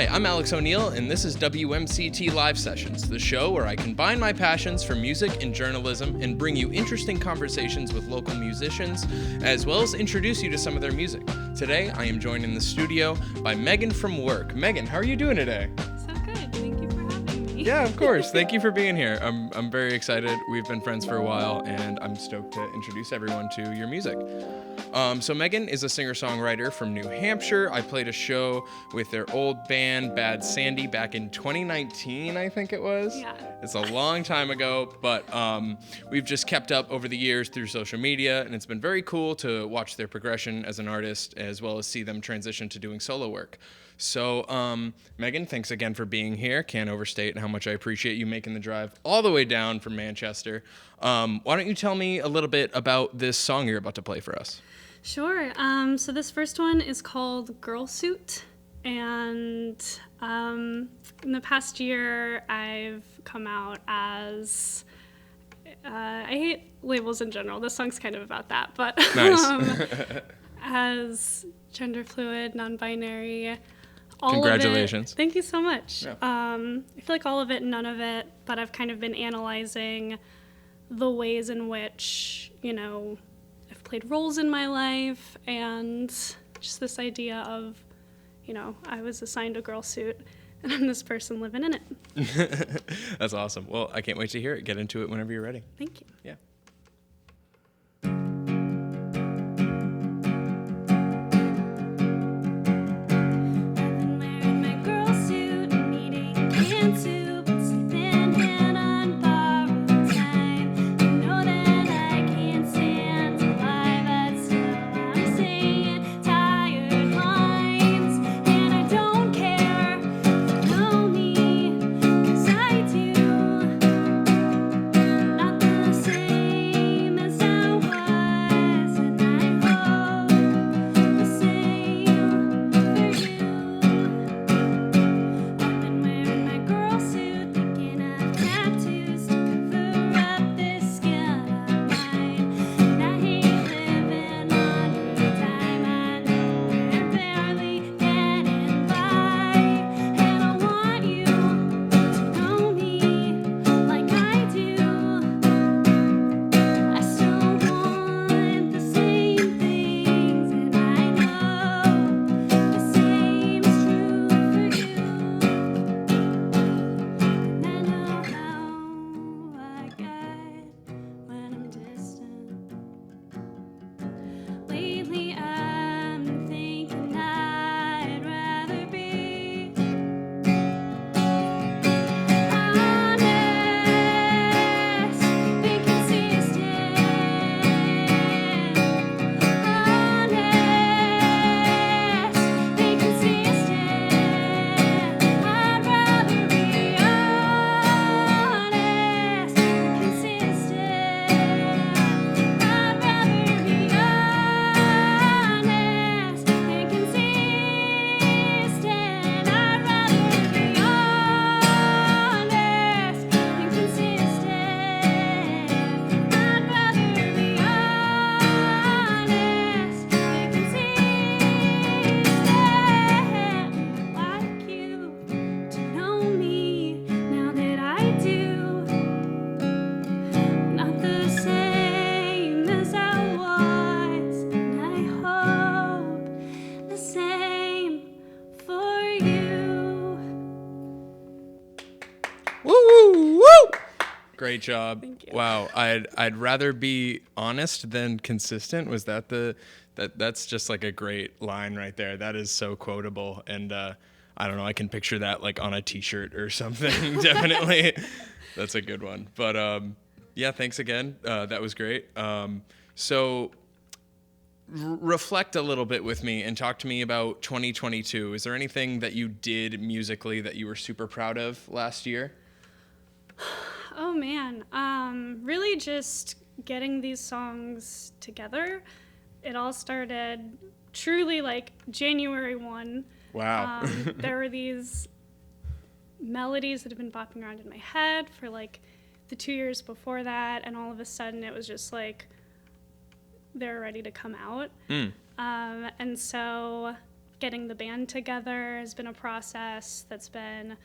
Hi, I'm Alex O'Neill, and this is WMCT Live Sessions, the show where I combine my passions for music and journalism and bring you interesting conversations with local musicians, as well as introduce you to some of their music. Today, I am joined in the studio by Megan from work. Megan, how are you doing today? So good. Thank you for having me. Yeah, of course. Thank you for being here. I'm very excited. We've been friends for a while, and I'm stoked to introduce everyone to your music. So Megan is a singer-songwriter from New Hampshire. I played a show with their old band, Bad Sandy, back in 2019, I think it was. Yeah. It's a long time ago, but we've just kept up over the years through social media, and it's been very cool to watch their progression as an artist, as well as see them transition to doing solo work. So, Megan, thanks again for being here. Can't overstate how much I appreciate you making the drive all the way down from Manchester. Why don't you tell me a little bit about this song you're about to play for us? Sure. So this first one is called Girl Suit. And in the past year, I've come out as... I hate labels in general. This song's kind of about that. But Nice. as gender fluid, non-binary... Congratulations. Thank you so much. Yeah. I feel like all of it, none of it, but I've kind of been analyzing the ways in which, I've played roles in my life and just this idea of, I was assigned a girl suit and I'm this person living in it. That's awesome. Well, I can't wait to hear it. Get into it whenever you're ready. Thank you. Yeah. Great job. Thank you. Wow. I'd rather be honest than consistent. Was that that's just like a great line right there. That is so quotable. And I don't know, I can picture that like on a t-shirt or something. Definitely. That's a good one. But yeah, thanks again. That was great. So reflect a little bit with me and talk to me about 2022. Is there anything that you did musically that you were super proud of last year? Oh man, really just getting these songs together. It all started truly like January 1. Wow. There were these melodies that have been bopping around in my head for like the 2 years before that, and all of a sudden it was just like they're ready to come out. And so getting the band together has been a process that's been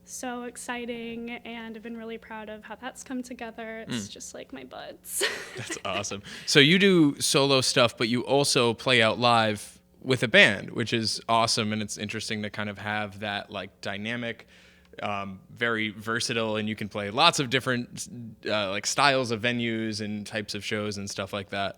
so exciting, and I've been really proud of how that's come together. It's just like my buds. That's awesome. So you do solo stuff, but you also play out live with a band, which is awesome, and it's interesting to kind of have that like dynamic, very versatile, and you can play lots of different like styles of venues and types of shows and stuff like that.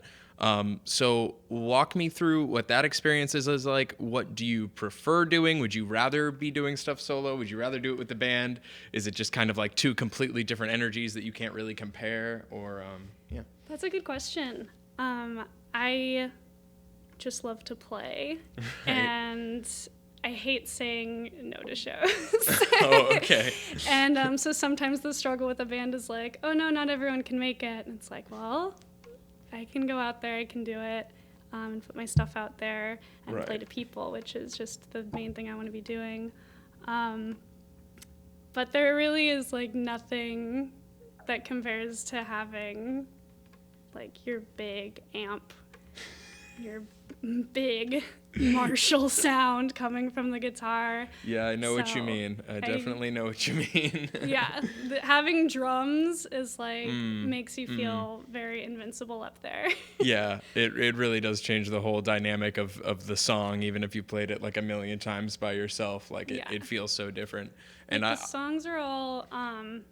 So walk me through what that experience is like. What do you prefer doing? Would you rather be doing stuff solo? Would you rather do it with the band? Is it just kind of like two completely different energies that you can't really compare? Or, yeah. That's a good question. I just love to play, right. And I hate saying no to shows. Oh, okay. And so sometimes the struggle with the band is like, oh no, not everyone can make it. And it's like, well, I can go out there, I can do it, and put my stuff out there and right. play to people, which is just the main thing I want to be doing. But there really is like nothing that compares to having like your big amp, your big Marshall sound coming from the guitar. Yeah, I know what you mean. I definitely know what you mean. Yeah, having drums is like makes you feel very invincible up there. Yeah, it really does change the whole dynamic of the song, even if you played it like a million times by yourself. Like it feels so different. And the songs are all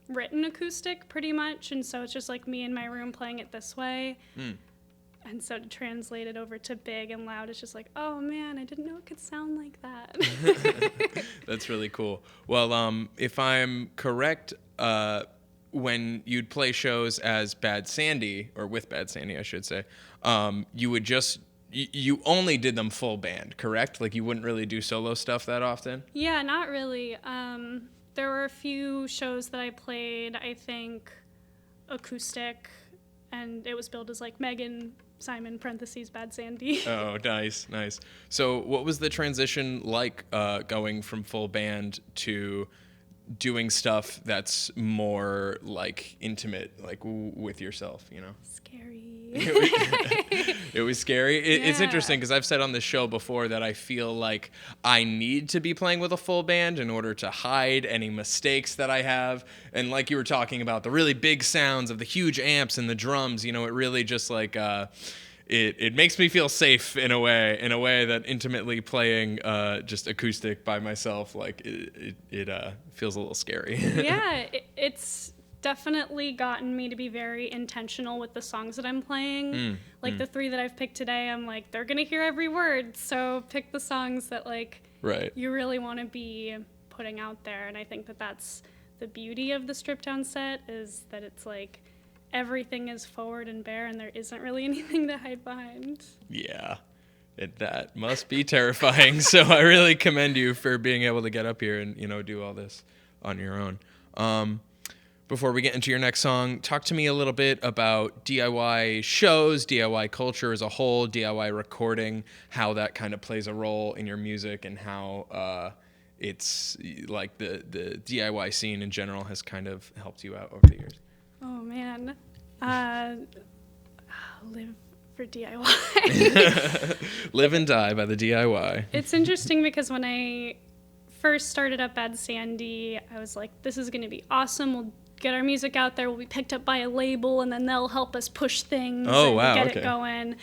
written acoustic pretty much, and so it's just like me in my room playing it this way. And so to translate it over to big and loud, it's just like, oh man, I didn't know it could sound like that. That's really cool. Well, if I'm correct, when you'd play shows as Bad Sandy, or with Bad Sandy, I should say, you would just, you only did them full band, correct? Like you wouldn't really do solo stuff that often? Yeah, not really. There were a few shows that I played, I think, acoustic, and it was billed as like Megan, Simon, parentheses, Bad Sandy. Oh, nice. So what was the transition like going from full band to doing stuff that's more like intimate, like with yourself, you know? Scary. It was scary. It's Yeah. interesting because I've said on this show before that I feel like I need to be playing with a full band in order to hide any mistakes that I have. And like you were talking about, the really big sounds of the huge amps and the drums, you know, it really just like it makes me feel safe in a way that intimately playing just acoustic by myself, like it feels a little scary. Yeah, it's definitely gotten me to be very intentional with the songs that I'm playing. The 3 that I've picked today, I'm like, they're gonna hear every word, so pick the songs that like right. you really want to be putting out there. And I think that that's the beauty of the stripped down set, is that it's like everything is forward and bare and there isn't really anything to hide behind. Yeah, that must be terrifying. So I really commend you for being able to get up here and, you know, do all this on your own. Before we get into your next song, talk to me a little bit about DIY shows, DIY culture as a whole, DIY recording, how that kind of plays a role in your music, and how it's like the DIY scene in general has kind of helped you out over the years. Oh man, live for DIY. Live and die by the DIY. It's interesting because when I first started up Bad Sandy, I was like, this is going to be awesome. We'll get our music out there. We'll be picked up by a label, and then they'll help us push things get it going.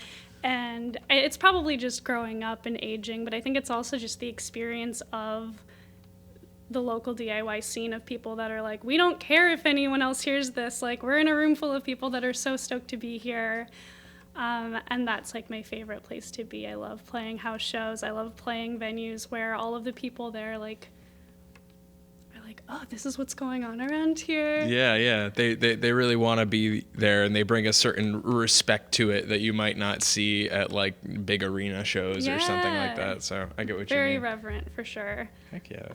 And it's probably just growing up and aging, but I think it's also just the experience of the local DIY scene of people that are like, we don't care if anyone else hears this. Like, we're in a room full of people that are so stoked to be here. And that's like my favorite place to be. I love playing house shows. I love playing venues where all of the people there like are like, oh, this is what's going on around here. Yeah. They really want to be there, and they bring a certain respect to it that you might not see at like big arena shows or something like that. So I get what you mean. Very reverent for sure. Heck yeah.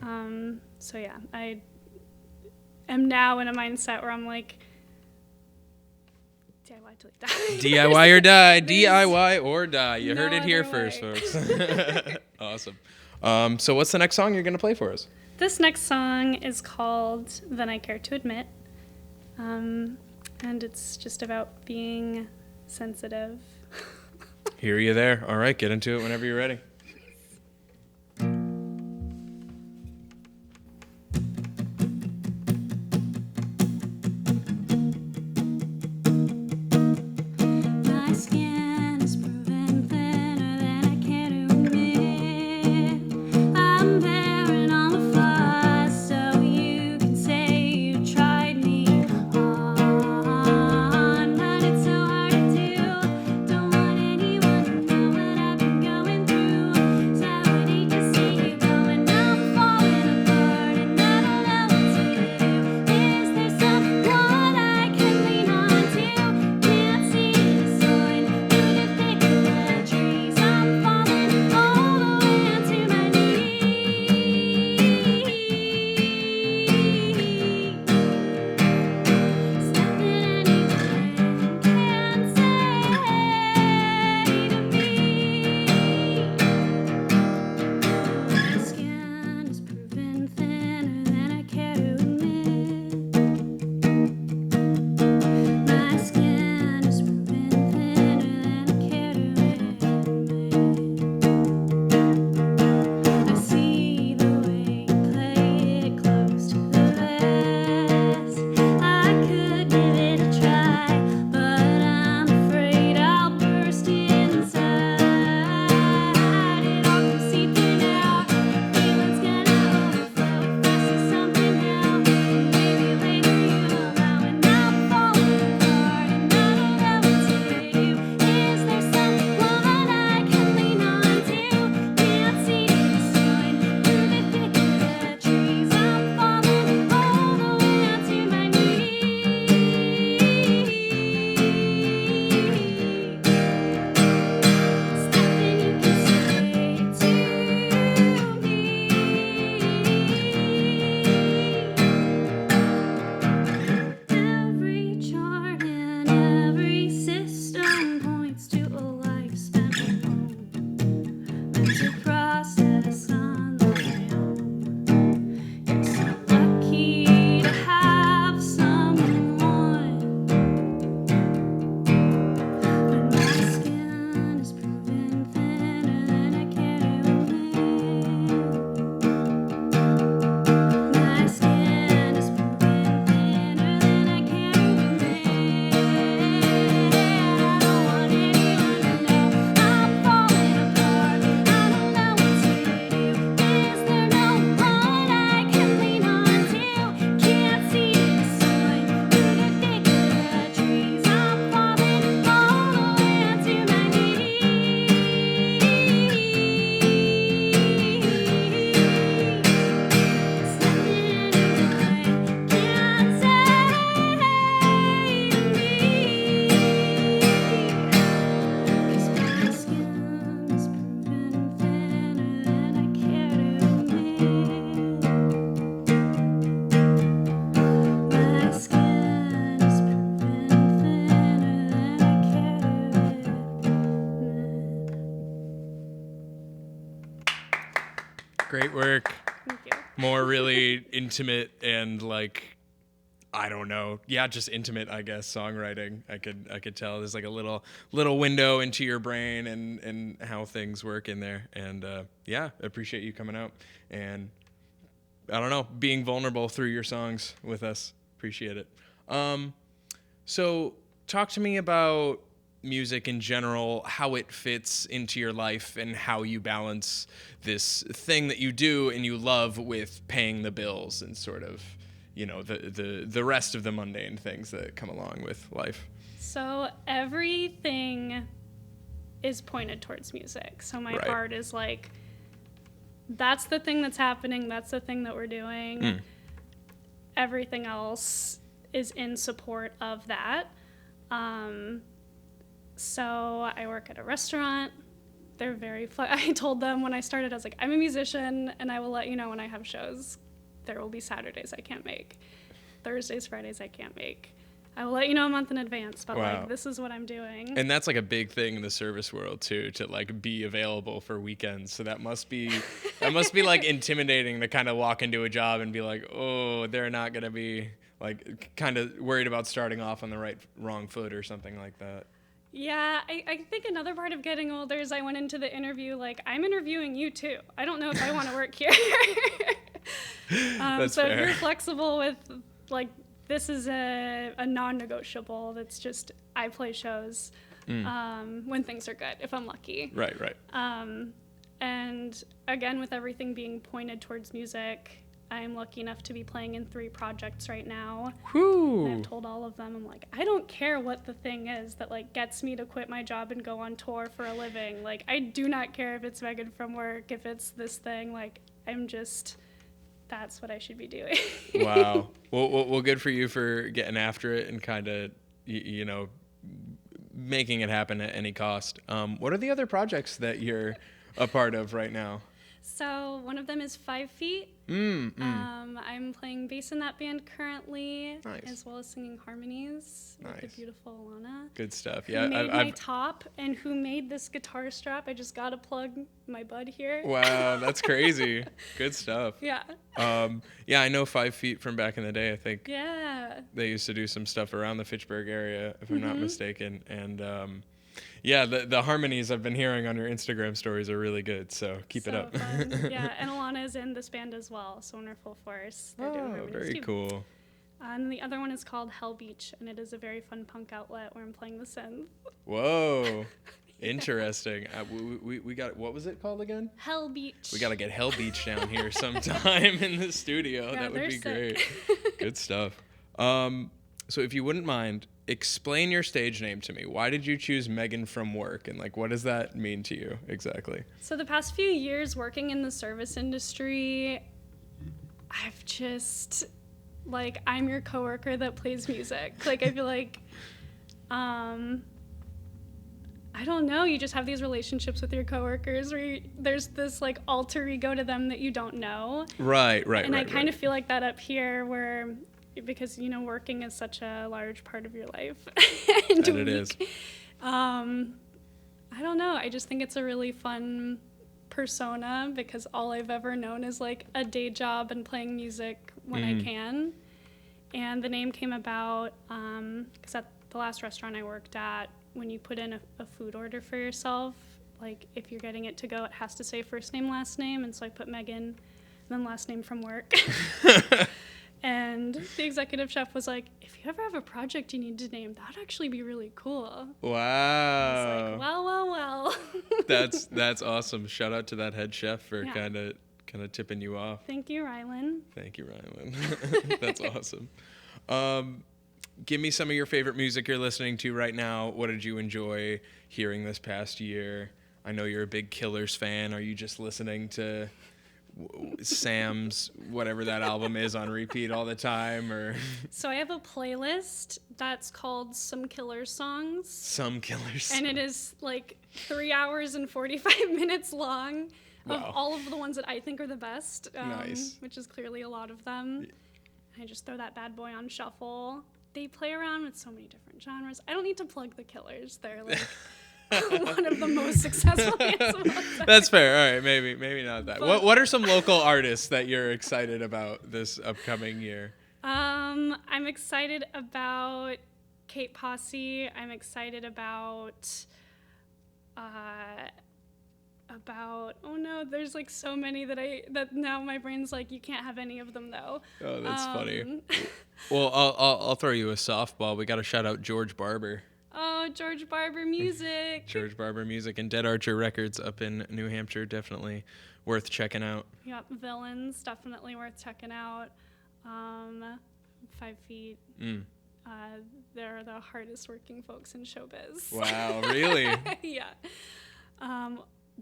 So yeah, I am now in a mindset where I'm like, DIY till you die. DIY or die. DIY or die. You heard it here way. first, folks. Awesome. So what's the next song you're going to play for us? This next song is called Then I Care to Admit. And it's just about being sensitive. Hear you there. All right, get into it whenever you're ready. Great work. Thank you. More really intimate and like, I don't know. Yeah, just intimate, I guess, songwriting. I could tell there's like a little window into your brain and how things work in there. And yeah, I appreciate you coming out and I don't know, being vulnerable through your songs with us. Appreciate it. So talk to me about music in general, how it fits into your life and how you balance this thing that you do and you love with paying the bills and sort of, you know, the rest of the mundane things that come along with life. So everything is pointed towards music. So my Right. heart is like, that's the thing that's happening. That's the thing that we're doing. Everything else is in support of that. So I work at a restaurant. They're very I told them when I started, I was like, I'm a musician and I will let you know when I have shows. There will be Saturdays I can't make. Thursdays, Fridays I can't make. I will let you know a month in advance, but Wow. like, this is what I'm doing. And that's like a big thing in the service world too, to like be available for weekends. So that must be like intimidating to kind of walk into a job and be like, oh, they're not going to be like kind of worried about starting off on the wrong foot or something like that. Yeah, I think another part of getting older is I went into the interview like, I'm interviewing you too. I don't know if I want to work here. That's so fair. if you're flexible with like, this is a non-negotiable. That's just, I play shows when things are good, if I'm lucky. Right. And again, with everything being pointed towards music, I'm lucky enough to be playing in 3 projects right now. Whew. And I've told all of them, I'm like, I don't care what the thing is that like gets me to quit my job and go on tour for a living. Like, I do not care if it's Megan from work, if it's this thing. Like, that's what I should be doing. Wow. Well, good for you for getting after it and kind of, you know, making it happen at any cost. What are the other projects that you're a part of right now? So one of them is 5 Feet. I'm playing bass in that band currently, Nice. as well as singing harmonies with the Nice. beautiful Alana. Good stuff. Who Yeah, made my top and who made this guitar strap. I just gotta plug my bud here. Wow, that's crazy. Good stuff. Yeah. Yeah, I know 5 Feet from back in the day. I think Yeah. they used to do some stuff around the Fitchburg area, if I'm not mistaken. And yeah, the harmonies I've been hearing on your Instagram stories are really good. So keep it So up. fun. Yeah, and Alana is in this band as well, so Wonderful Force. They're doing Oh, harmonies very too. cool. And the other one is called Hell Beach, and it is a very fun punk outlet where I'm playing the synth. Whoa. Interesting. We got, what was it called again? Hell Beach. We got to get Hell Beach down here sometime in the studio. Yeah, That would they're be sick. great. Good stuff. So if you wouldn't mind, explain your stage name to me. Why did you choose Megan from work? And like, what does that mean to you exactly? So the past few years working in the service industry, I've just, like, I'm your coworker that plays music. Like, I feel like, I don't know, you just have these relationships with your coworkers where there's this, like, alter ego to them that you don't know. Right. And I kind of feel like that up here where, because, you know, working is such a large part of your life. And it is. I don't know. I just think it's a really fun persona because all I've ever known is like a day job and playing music when I can. And the name came about because at the last restaurant I worked at, when you put in a food order for yourself, like if you're getting it to go, it has to say first name, last name. And so I put Megan and then last name from work. And the executive chef was like, if you ever have a project you need to name, that would actually be really cool. Wow. I was like, well. That's awesome. Shout out to that head chef for Yeah. kind of tipping you off. Thank you, Rylan. Thank you, Rylan. That's awesome. Give me some of your favorite music you're listening to right now. What did you enjoy hearing this past year? I know you're a big Killers fan. Are you just listening to Sam's whatever that album is on repeat all the time, or So I have a playlist that's called Some Killer Songs. some Killers? And it is like 3 hours and 45 minutes long of Wow. all of the ones that I think are the best, Nice. which is clearly a lot of them. I just throw that bad boy on shuffle. They play around with so many different genres. I don't need to plug the Killers. They're like one of the most successful bands of all time. That's fair. All right, maybe not that. What are some local artists that you're excited about this upcoming year? I'm excited about Kate Posse. I'm excited about oh no, there's like so many that now my brain's like, you can't have any of them though. Oh, that's funny. Well, I'll throw you a softball. We got to shout out George Barber. Oh, George Barber music. George Barber music and Dead Archer Records up in New Hampshire, definitely worth checking out. Yep, Villains, definitely worth checking out. 5 Feet. They're the hardest working folks in showbiz. Wow, really? Yeah.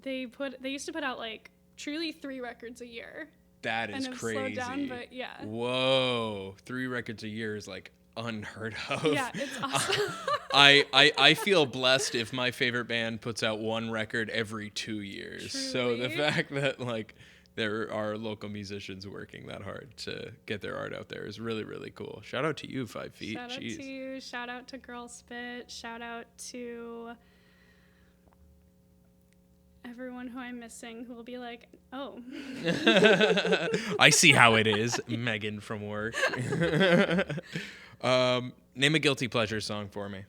They used to put out like truly 3 records a year. That is and crazy. Slowed down, but yeah. Whoa, 3 records a year is like unheard of. Yeah, it's awesome. I feel blessed if my favorite band puts out 1 record every 2 years. Truly. So the fact that like there are local musicians working that hard to get their art out there is really, really cool. Shout out to you, 5 Feet. Shout out to you. Shout out to Girl Spit. Shout out to everyone who I'm missing who will be like, oh. I see how it is, Megan from work. Name a guilty pleasure song for me.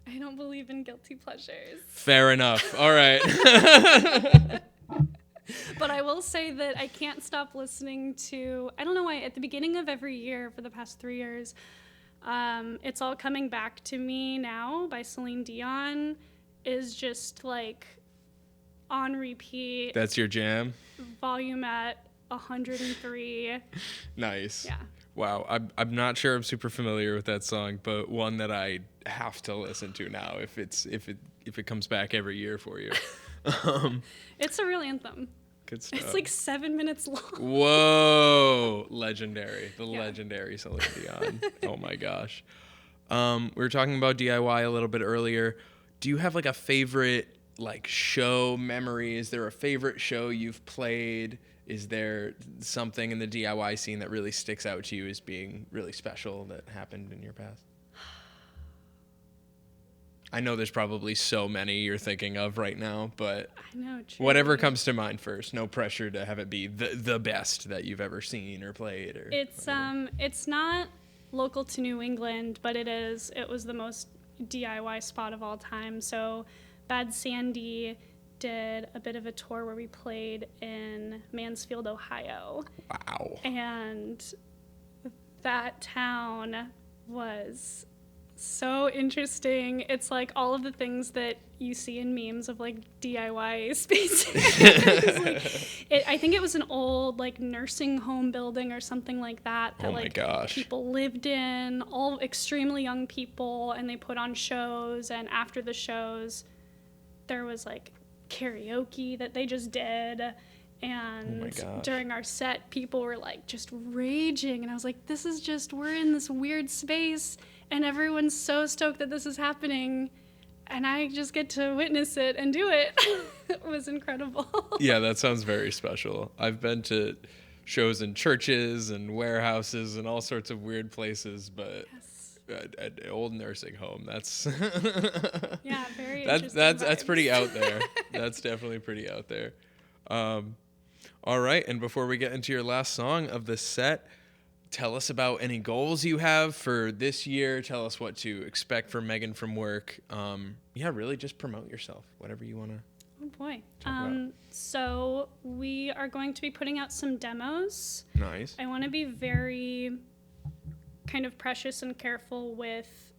I don't believe in guilty pleasures. Fair enough. All right. But I will say that I can't stop listening to, I don't know why, at the beginning of every year for the past 3 years, It's All Coming Back to Me Now by Celine Dion is just like on repeat. That's your jam? Volume at 103. Nice. Yeah. Wow, I'm not sure I'm super familiar with that song, but one that I have to listen to now if it comes back every year for you. It's a real anthem. Good stuff. It's like 7 minutes long. Whoa, legendary, legendary Celine Dion. Oh my gosh. We were talking about DIY a little bit earlier. Do you have like a favorite like show memory? Is there a favorite show you've played? Is there something in the DIY scene that really sticks out to you as being really special that happened in your past? I know there's probably so many you're thinking of right now, but I know, truly. Whatever comes to mind first. No pressure to have it be the best that you've ever seen or played. Or it's not local to New England, but it was the most DIY spot of all time. So Bad Sandy did a bit of a tour where we played in Mansfield, Ohio. Wow. And that town was so interesting. It's like all of the things that you see in memes of like DIY spaces. I think it was an old like nursing home building or something like that Oh my gosh. people lived in, all extremely young people, and they put on shows, and after the shows there was like karaoke that they just did, and during our set people were like just raging, and I was like, this is just, we're in this weird space and everyone's so stoked that this is happening and I just get to witness it and do it. It was incredible. Yeah, that sounds very special. I've been to shows in churches and warehouses and all sorts of weird places, but an old nursing home, that's yeah, very that's pretty out there. That's definitely pretty out there. All right, and before we get into your last song of the set, tell us about any goals you have for this year. Tell us what to expect from Megan from work. Really just promote yourself, whatever you want to. Oh boy. So we are going to be putting out some demos. Nice. I want to be very kind of precious and careful with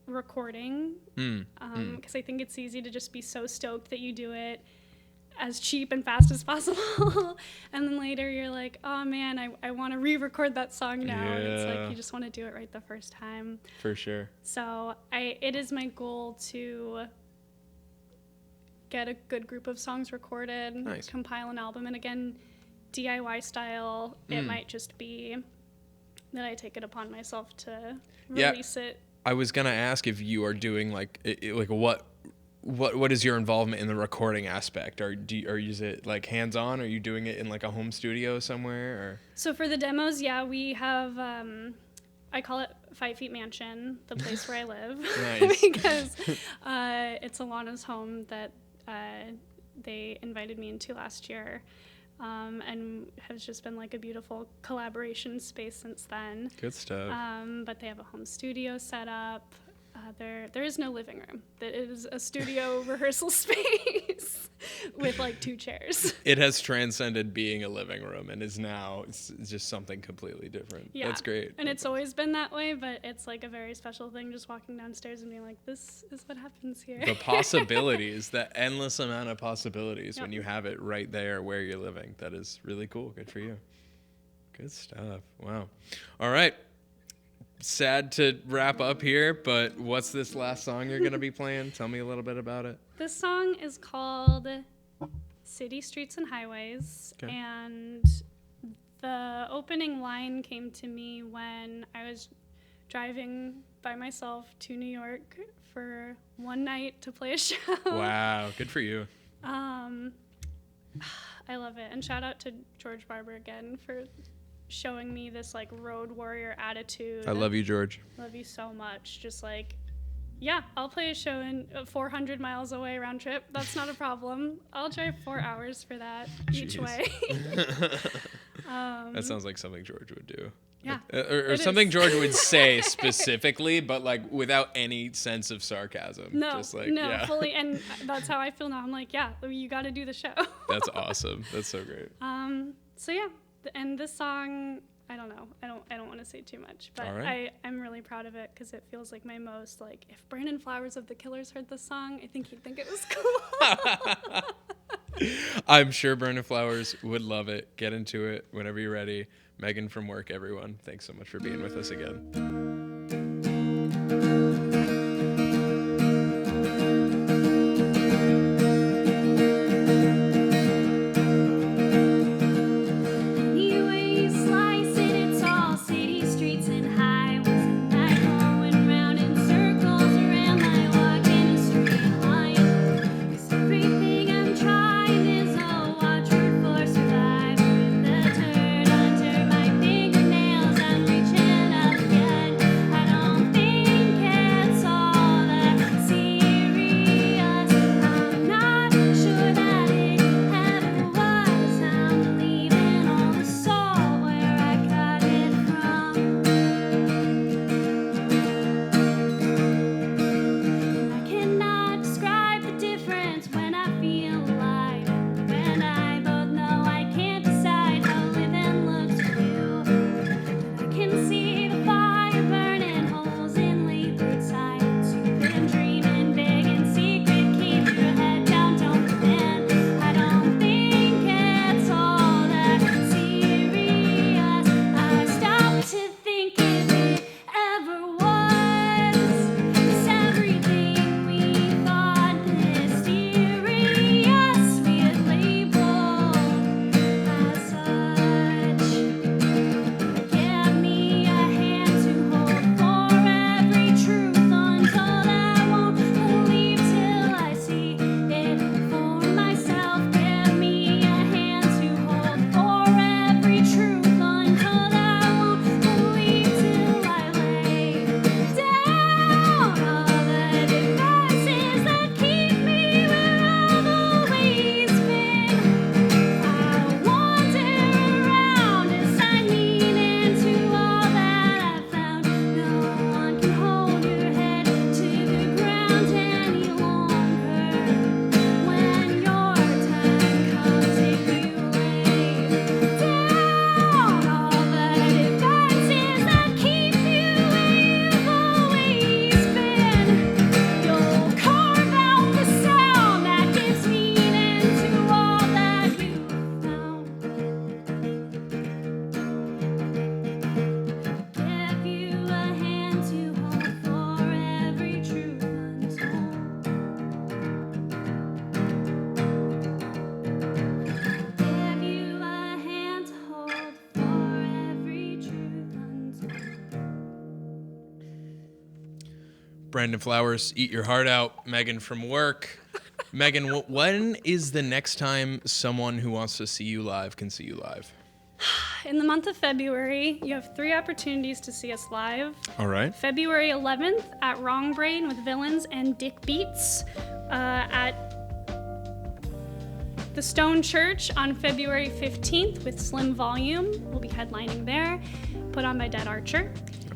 recording, because I think it's easy to just be so stoked that you do it as cheap and fast as possible, and then later you're like, oh man, I want to re-record that song now. Yeah. And it's like you just want to do it right the first time. For sure. So it is my goal to get a good group of songs recorded, nice. Compile an album, and again, DIY style. It might just be that I take it upon myself to release it. I was gonna ask if you are doing like what is your involvement in the recording aspect? Is it like hands-on? Are you doing it in like a home studio somewhere? Or? So for the demos, we have I call it 5 Feet Mansion, the place where I live. Nice. Because it's Alana's home that they invited me into last year. And has just been like a beautiful collaboration space since then. Good stuff. But they have a home studio set up. There is no living room. It is a studio rehearsal space with like 2 chairs. It has transcended being a living room and is now it's just something completely different. Yeah. That's great. And it's always been that way, but it's like a very special thing just walking downstairs and being like, this is what happens here. The possibilities, the endless amount of possibilities Yep. when you have it right there where you're living. That is really cool. Good for you. Good stuff. Wow. All right. Sad to wrap up here, but what's this last song you're going to be playing? Tell me a little bit about it. This song is called City Streets and Highways, Okay. and the opening line came to me when I was driving by myself to New York for one night to play a show. Wow. Good for you. I love it. And shout out to George Barber again for showing me this like road warrior attitude. I love you, George. Love you so much. Just like, yeah, I'll play a show in 400 miles away round trip. That's not a problem. I'll drive 4 hours for that each Jeez. way. That sounds like something George would do. Yeah, Or it something is. George would say specifically, but like without any sense of sarcasm. No, Just like, no, yeah. fully. And that's how I feel now. I'm like, yeah, you got to do the show. That's awesome. That's so great. So yeah, and this song, I don't know. I don't want to say too much, but All right. I'm really proud of it because it feels like my most like if Brandon Flowers of the Killers heard this song, I think he'd think it was cool. I'm sure Burning Flowers would love it. Get into it whenever you're ready. Megan from work, everyone. Thanks so much for being with us again. Any way you slice it, it's all city streets and highways, and I'm going round in circles around my walking a straight line. 'Cause everything I'm trying is a watchword for survival. With the turd under my fingernails, I'm reaching up again. I don't think it's all that serious. I'm not sure that it ever was. I'm leaving all the salt where I got it from. I cannot describe the difference when I feel alive. When I both know I can't decide how living looks for you. I can see the fire burning holes in late silence. You've been dreaming big in secret. Keep your head down, don't give in. I don't think it's all that serious. I stopped to think if it ever was. 'Cause everything we thought mysterious, we had labeled as such. Give me a hand to hold for every truth until I won't believe till I see it for myself. Give me a hand to hold for every truth until I won't believe till I lay down all the devices that keep me where I've always been. I wander around as I lean into all that I've found. No one can hold your head to the ground any longer. When your time comes, if you lay down all the defenses that keep you where you've always been, you'll carve out the sound that gives meaning to all that you've found. Give you a hand to hold for every truth untold. Give you a hand to hold for every truth untold. Brandon Flowers, Eat Your Heart Out. Megan from work. Megan, when is the next time someone who wants to see you live can see you live? In the month of February, you have 3 opportunities to see us live. All right. February 11th at Wrong Brain with Villains and Dick Beats. At the Stone Church on February 15th with Slim Volume. We'll be headlining there, put on by Dead Archer.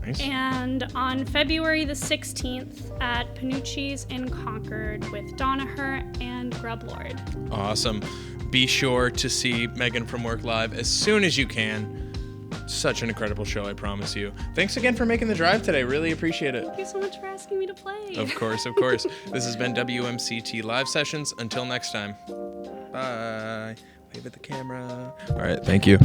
Nice. And on February the 16th at Panucci's in Concord with Donaher and Grublord. Awesome. Be sure to see Megan from Work live as soon as you can. Such an incredible show, I promise you. Thanks again for making the drive today. Really appreciate it. Thank you so much for asking me to play. Of course, of course. This has been WMCT Live Sessions. Until next time. Bye. Wave at the camera. All right, thank you.